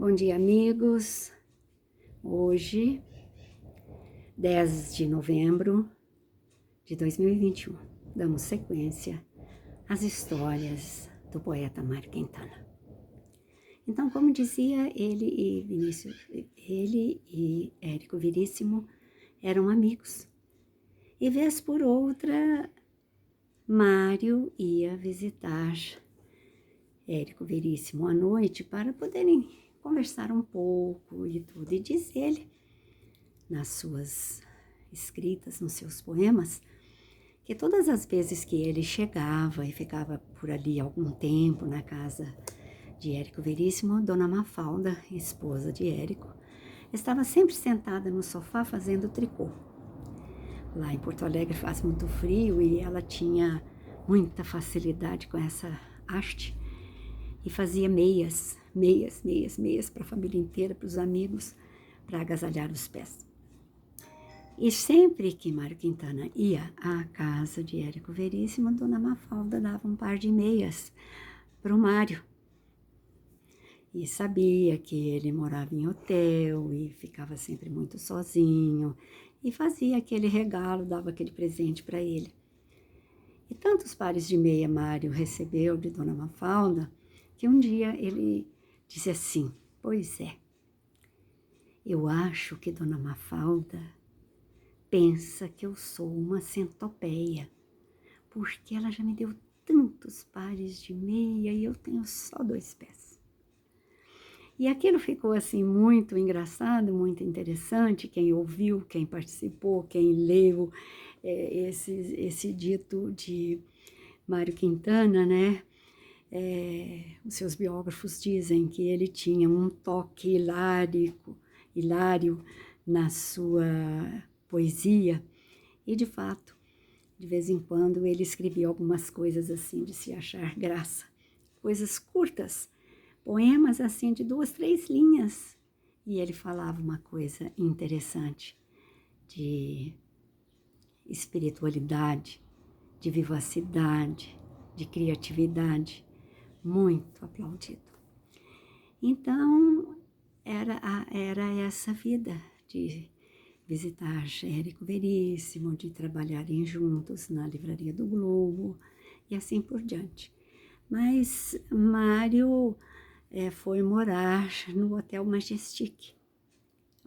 Bom dia, amigos. Hoje, 10 de novembro de 2021, damos sequência às histórias do poeta Mário Quintana. Então, como dizia, ele e Érico Veríssimo eram amigos. E vez por outra, Mário ia visitar Érico Veríssimo à noite para poderem conversar um pouco e tudo. E diz ele, nas suas escritas, nos seus poemas, que todas as vezes que ele chegava e ficava por ali algum tempo na casa de Érico Veríssimo, Dona Mafalda, esposa de Érico, estava sempre sentada no sofá fazendo tricô. Lá em Porto Alegre faz muito frio e ela tinha muita facilidade com essa haste e fazia meias para a família inteira, para os amigos, para agasalhar os pés. E sempre que Mário Quintana ia à casa de Érico Veríssimo, Dona Mafalda dava um par de meias para o Mário. E sabia que ele morava em hotel e ficava sempre muito sozinho, e fazia aquele regalo, dava aquele presente para ele. E tantos pares de meia Mário recebeu de Dona Mafalda, que um dia ele disse assim: pois é, eu acho que Dona Mafalda pensa que eu sou uma centopeia, porque ela já me deu tantos pares de meia e eu tenho só 2 pés. E aquilo ficou assim muito engraçado, muito interessante. Quem ouviu, quem participou, quem leu esse dito de Mário Quintana, né? Os seus biógrafos dizem que ele tinha um toque hilário na sua poesia, e de fato, de vez em quando ele escrevia algumas coisas assim de se achar graça, coisas curtas, poemas assim de 2, 3 linhas, e ele falava uma coisa interessante de espiritualidade, de vivacidade, de criatividade, muito aplaudido. Então, era essa vida de visitar Érico Veríssimo, de trabalharem juntos na Livraria do Globo e assim por diante. Mas Mário foi morar no Hotel Majestic,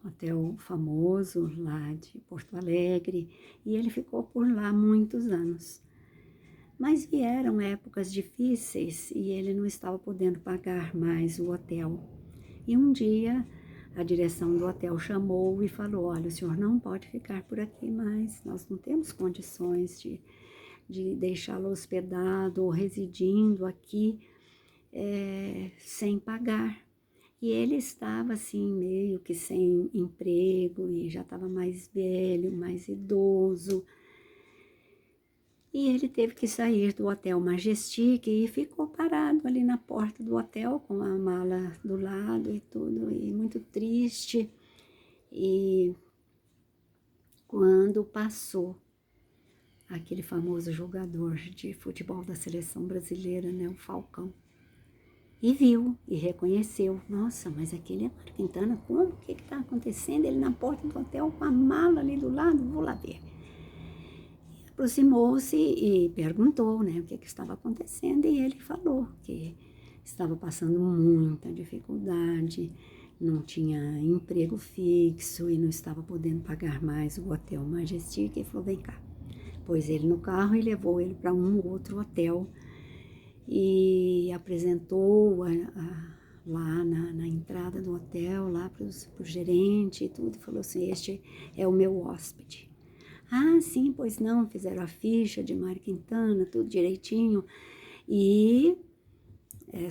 hotel famoso lá de Porto Alegre, e ele ficou por lá muitos anos. Mas vieram épocas difíceis e ele não estava podendo pagar mais o hotel. E um dia a direção do hotel chamou e falou: olha, o senhor não pode ficar por aqui mais, nós não temos condições de deixá-lo hospedado ou residindo aqui sem pagar. E ele estava assim, meio que sem emprego e já estava mais velho, mais idoso. E ele teve que sair do Hotel Majestic e ficou parado ali na porta do hotel com a mala do lado e tudo, e muito triste. E quando passou aquele famoso jogador de futebol da seleção brasileira, né, o Falcão, e viu e reconheceu: nossa, mas aquele é Mário Quintana, como? O que está acontecendo? Ele na porta do hotel com a mala ali do lado, vou lá ver. Aproximou-se e perguntou, né, o que estava acontecendo, e ele falou que estava passando muita dificuldade, não tinha emprego fixo e não estava podendo pagar mais o Hotel Majestic, e falou: vem cá. Pôs ele no carro e levou ele para um outro hotel e apresentou lá na entrada do hotel, lá para o gerente e tudo, e falou assim: este é o meu hóspede. Ah, sim, pois não, fizeram a ficha de Mário Quintana, tudo direitinho, e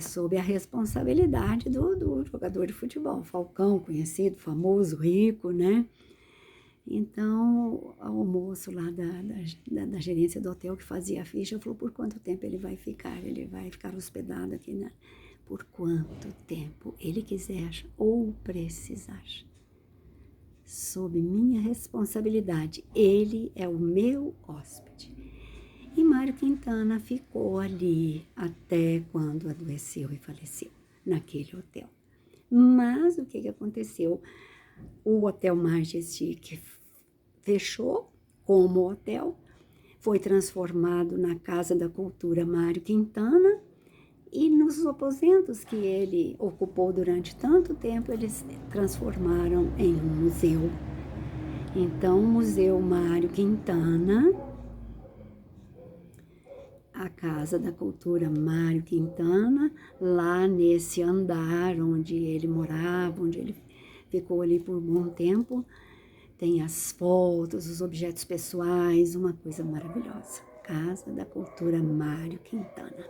sob a responsabilidade do jogador de futebol, Falcão, conhecido, famoso, rico, né? Então, o moço lá da gerência do hotel que fazia a ficha falou: por quanto tempo ele vai ficar? Ele vai ficar hospedado aqui, né? Por quanto tempo ele quiser ou precisar. Sob minha responsabilidade, ele é o meu hóspede. E Mário Quintana ficou ali até quando adoeceu e faleceu, naquele hotel. Mas o que aconteceu? O Hotel Majestic fechou como hotel, foi transformado na Casa da Cultura Mário Quintana, e nos aposentos que ele ocupou durante tanto tempo, eles transformaram em um museu. Então, o Museu Mário Quintana, a Casa da Cultura Mário Quintana, lá nesse andar onde ele morava, onde ele ficou ali por um bom tempo, tem as fotos, os objetos pessoais, uma coisa maravilhosa. Casa da Cultura Mário Quintana.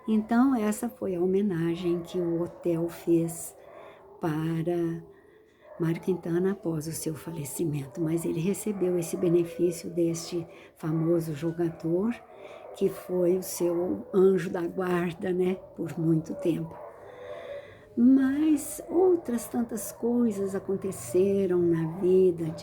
Então, essa foi a homenagem que o hotel fez para Mário Quintana após o seu falecimento. Mas ele recebeu esse benefício deste famoso jogador, que foi o seu anjo da guarda, né, por muito tempo. Mas outras tantas coisas aconteceram na vida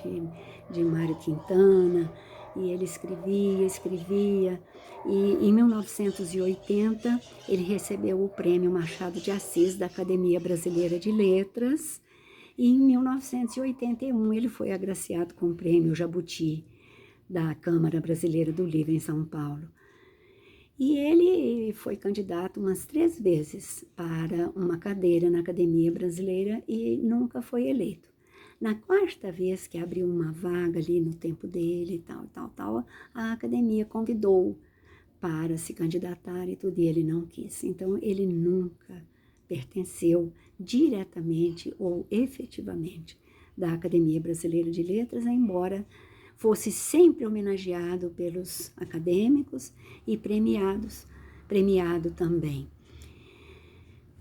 de Mário Quintana, e ele escrevia, e em 1980 ele recebeu o Prêmio Machado de Assis da Academia Brasileira de Letras, e em 1981 ele foi agraciado com o Prêmio Jabuti da Câmara Brasileira do Livro em São Paulo. E ele foi candidato umas 3 vezes para uma cadeira na Academia Brasileira e nunca foi eleito. Na 4ª vez que abriu uma vaga ali no tempo dele, tal, a academia convidou para se candidatar e tudo, e ele não quis. Então, ele nunca pertenceu diretamente ou efetivamente da Academia Brasileira de Letras, embora fosse sempre homenageado pelos acadêmicos e premiado também.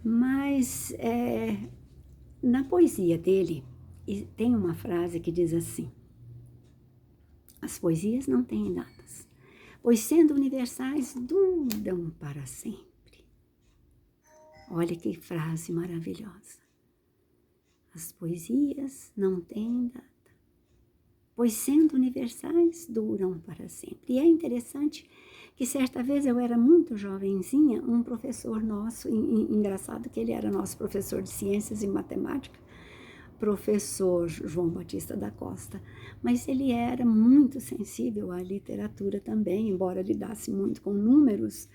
Mas na poesia dele tem uma frase que diz assim: as poesias não têm datas, pois sendo universais duram para sempre. Olha que frase maravilhosa. As poesias não têm data, pois sendo universais, duram para sempre. E é interessante que certa vez eu era muito jovenzinha, um professor nosso, engraçado que ele era nosso professor de ciências e matemática, professor João Batista da Costa, mas ele era muito sensível à literatura também, embora lidasse muito com números,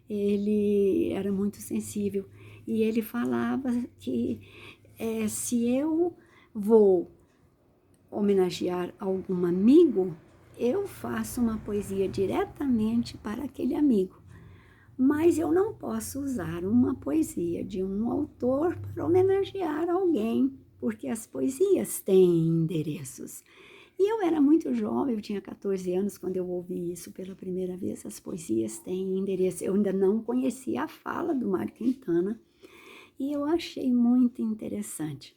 ele era muito sensível. E ele falava que se eu vou homenagear algum amigo, eu faço uma poesia diretamente para aquele amigo. Mas eu não posso usar uma poesia de um autor para homenagear alguém, porque as poesias têm endereços. E eu era muito jovem, eu tinha 14 anos quando eu ouvi isso pela primeira vez, as poesias têm endereço. Eu ainda não conhecia a fala do Mário Quintana e eu achei muito interessante.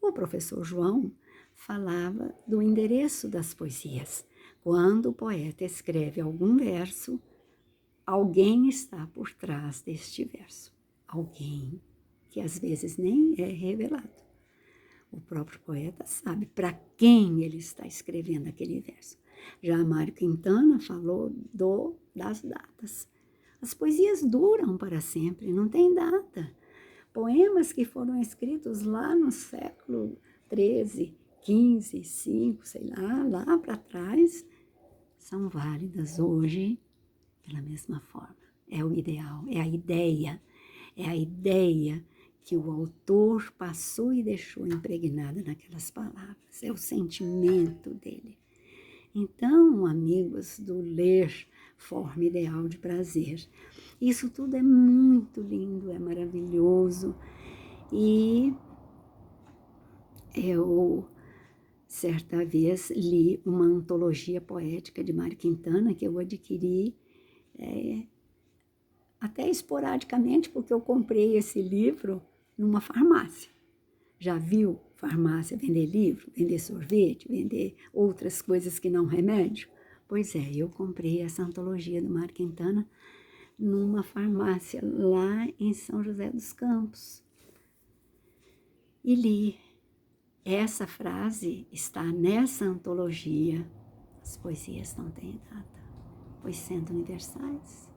O professor João falava do endereço das poesias. Quando o poeta escreve algum verso, alguém está por trás deste verso. Alguém que às vezes nem é revelado. O próprio poeta sabe para quem ele está escrevendo aquele verso. Já Mário Quintana falou das datas. As poesias duram para sempre, não tem data. Poemas que foram escritos lá no século XIII, XV, V, sei lá para trás, são válidas hoje pela mesma forma. É o ideal, é a ideia que o autor passou e deixou impregnada naquelas palavras, é o sentimento dele. Então, amigos do ler, forma ideal de prazer. Isso tudo é muito lindo, é maravilhoso. E eu, certa vez, li uma antologia poética de Mário Quintana, que eu adquiri até esporadicamente, porque eu comprei esse livro numa farmácia. Já viu farmácia vender livro, vender sorvete, vender outras coisas que não remédio? Pois é, eu comprei essa antologia do Mário Quintana numa farmácia lá em São José dos Campos. E li. Essa frase está nessa antologia. As poesias não têm data, pois sendo universais,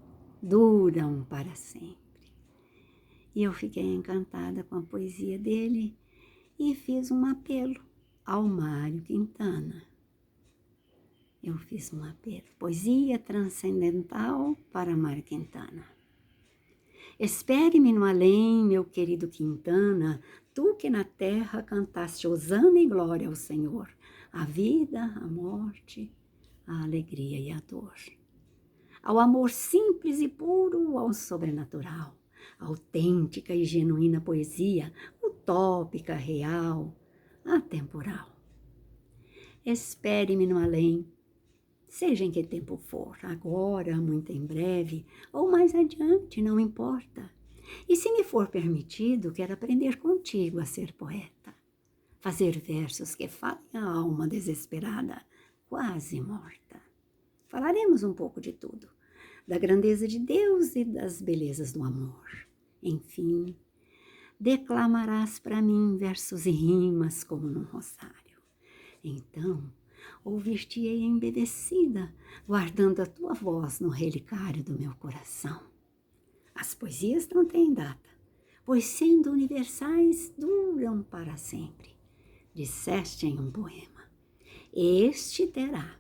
duram para sempre. E eu fiquei encantada com a poesia dele e fiz um apelo ao Mário Quintana. Eu fiz um apelo. Poesia transcendental para Mário Quintana. Espere-me no além, meu querido Quintana, tu que na terra cantaste hosana e glória ao Senhor, a vida, a morte, a alegria e a dor. Ao amor simples e puro, ao sobrenatural, autêntica e genuína poesia, utópica, real, atemporal. Espere-me no além, seja em que tempo for, agora, muito em breve, ou mais adiante, não importa. E se me for permitido, quero aprender contigo a ser poeta, fazer versos que falem a alma desesperada, quase morta. Falaremos um pouco de tudo, da grandeza de Deus e das belezas do amor. Enfim, declamarás para mim versos e rimas como num rosário. Então, ouvir-te-ei embebecida, guardando a tua voz no relicário do meu coração. As poesias não têm data, pois sendo universais, duram para sempre. Disseste em um poema, este terá.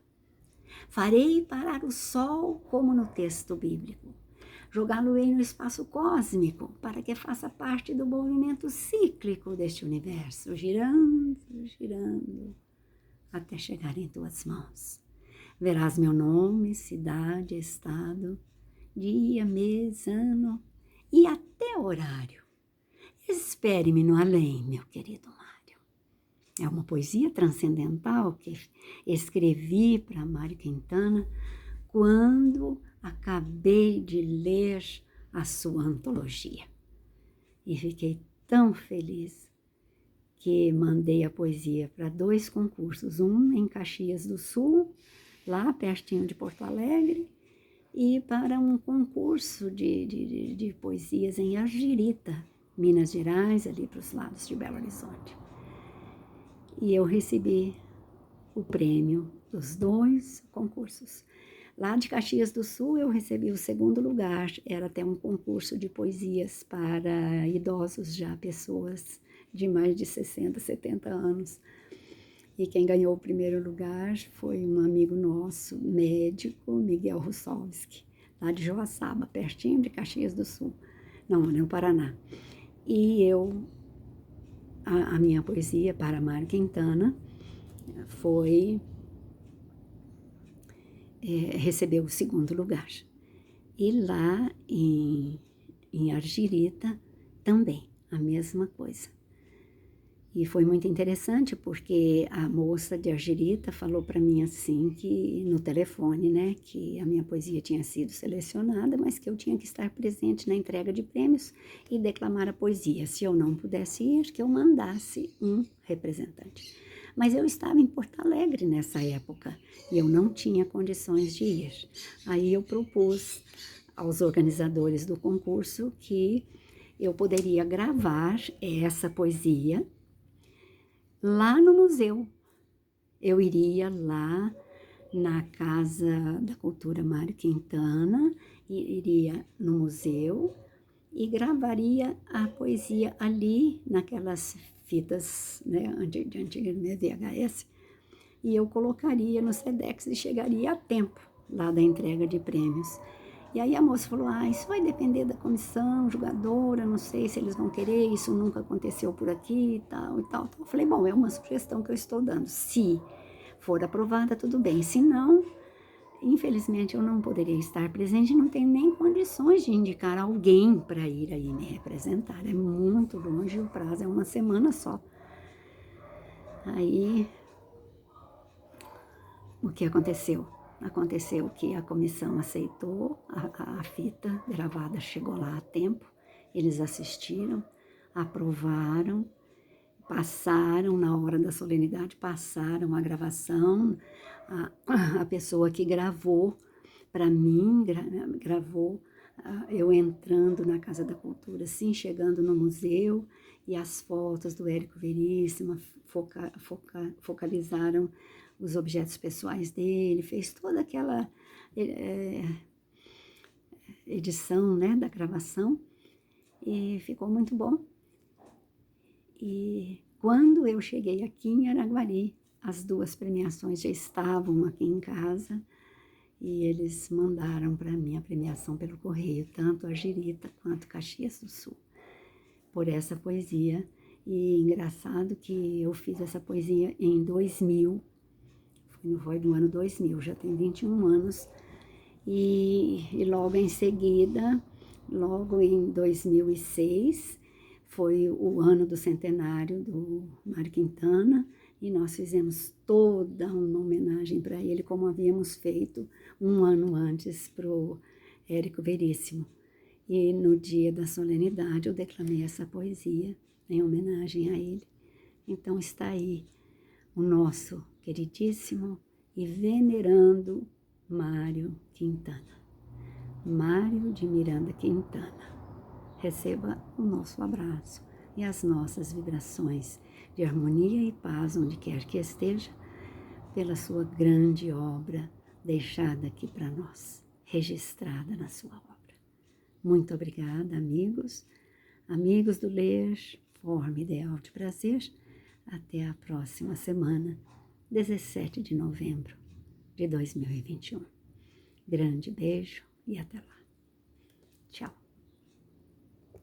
Farei parar o sol como no texto bíblico. Jogá-lo-ei no espaço cósmico, para que faça parte do movimento cíclico deste universo, girando, girando, até chegar em tuas mãos. Verás meu nome, cidade, estado, dia, mês, ano e até horário. Espere-me no além, meu querido Mário. É uma poesia transcendental que escrevi para Mário Quintana quando acabei de ler a sua antologia. E fiquei tão feliz que mandei a poesia para 2 concursos, um em Caxias do Sul, lá pertinho de Porto Alegre, e para um concurso de poesias em Argirita, Minas Gerais, ali para os lados de Belo Horizonte. E eu recebi o prêmio dos 2 concursos. Lá de Caxias do Sul eu recebi o 2º lugar, era até um concurso de poesias para idosos já, pessoas de mais de 60, 70 anos. E quem ganhou o 1º lugar foi um amigo nosso, médico, Miguel Russowski, lá de Joaçaba, pertinho de Caxias do Sul, não, no Paraná. E a minha poesia para Mário Quintana recebeu o 2º lugar. E lá em Argirita também, a mesma coisa. E foi muito interessante porque a moça de Argirita falou para mim assim, que no telefone, né, que a minha poesia tinha sido selecionada, mas que eu tinha que estar presente na entrega de prêmios e declamar a poesia. Se eu não pudesse ir, que eu mandasse um representante. Mas eu estava em Porto Alegre nessa época e eu não tinha condições de ir. Aí eu propus aos organizadores do concurso que eu poderia gravar essa poesia lá no museu. Eu iria lá na Casa da Cultura Mário Quintana, iria no museu e gravaria a poesia ali naquelas fitas, né, de antiga VHS, e eu colocaria no Sedex e chegaria a tempo lá da entrega de prêmios. E aí a moça falou, isso vai depender da comissão julgadora, não sei se eles vão querer, isso nunca aconteceu por aqui e tal e tal. Então eu falei, bom, é uma sugestão que eu estou dando. Se for aprovada, tudo bem. Se não, infelizmente eu não poderia estar presente, não tenho nem condições de indicar alguém para ir aí me representar. É muito longe, o prazo é 1 semana só. Aí, o que aconteceu? Aconteceu que a comissão aceitou, a fita gravada chegou lá a tempo, eles assistiram, aprovaram, passaram, na hora da solenidade, passaram a gravação, a pessoa que gravou, para mim, gravou eu entrando na Casa da Cultura, assim, chegando no museu, e as fotos do Érico Veríssimo focalizaram os objetos pessoais dele, fez toda aquela edição, né, da gravação, e ficou muito bom. E quando eu cheguei aqui em Araguari, as 2 premiações já estavam aqui em casa e eles mandaram para mim a premiação pelo correio, tanto a Girita quanto Caxias do Sul, por essa poesia. E engraçado que eu fiz essa poesia em 2000, foi no ano 2000, já tem 21 anos, e logo em seguida, logo em 2006, foi o ano do centenário do Mário Quintana, e nós fizemos toda uma homenagem para ele, como havíamos feito um ano antes para o Érico Veríssimo. E no dia da solenidade eu declamei essa poesia em homenagem a ele. Então está aí o nosso queridíssimo e venerando Mário Quintana. Mário de Miranda Quintana. Receba o nosso abraço e as nossas vibrações de harmonia e paz onde quer que esteja, pela sua grande obra deixada aqui para nós, registrada na sua obra. Muito obrigada, amigos do Ler, Forma Ideal de Prazer. Até a próxima semana, 17 de novembro de 2021. Grande beijo e até lá. Tchau.